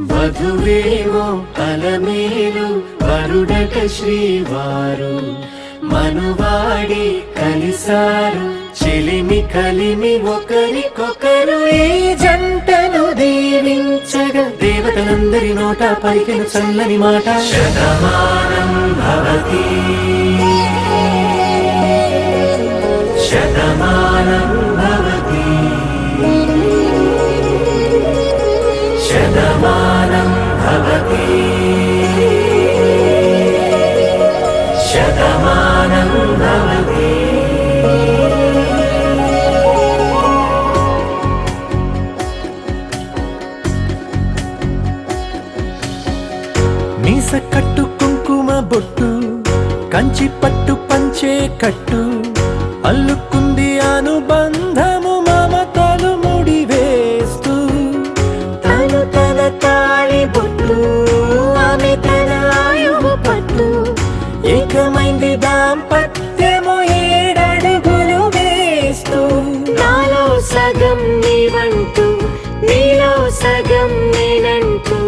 వధువేమో అలమేలు వరుడట శ్రీవారు మనువాడి కలిసారు చెలిమి కలిమి ఒకరికొకరు ఈ జంటను దీవించగా దేవతలందరి నోట పలికిన చల్లని మాట శతమానం భవతి శతమానం భవతి శతమానం భవతి శతమానం భవతి. మీస కట్టు కుంకుమ బొట్టు కంచి పట్టు పంచే కట్టు అల్లుకుంది అనుబంధము మమతలు ముడివేస్తూ తను తన తాళి బొట్టు ఆమె తన ఆయువు పట్టు ఏకమైంది దాంపత్యము 7 అడుగులు వేస్తూ నాలో సగం నీవంటూ నీలో సగం నేనంటూ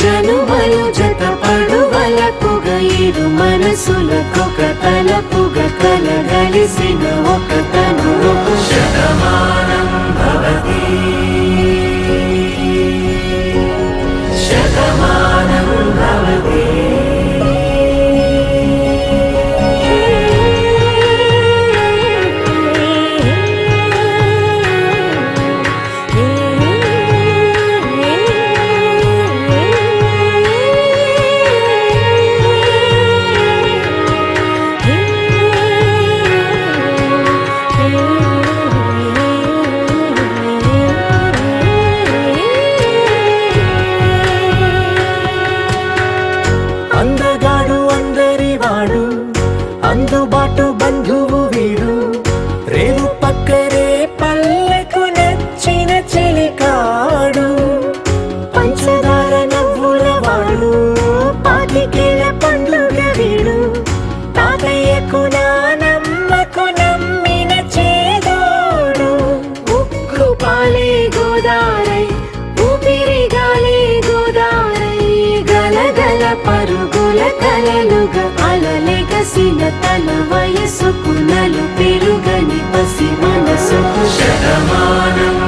జనుమలు జతపడువలకుగ ఇరు మనసులకొక తలపుగ కలగలిసిన ఒక తనువు శతమానం భవతి శతమానం భవతి. అందగాడు అందరివాడు అందుబాటు బంధువు వీడు రేవు పక్కరే పల్లెకు నచ్చిన చెలికాడు పంచదార నవ్వుల వాడు పాతికేల పండ్లుగ వీడు తాతయ్యకు నానమ్మకు నమ్మిన చేదోడు ఉక్కు పాలే గోదారై ఊపిరి గాలే గోదారై గలగల పరుగుల కలలుగా అలలెగసిన తన వయసుకు నలు పెరుగని పసి మనసుకు శతమానం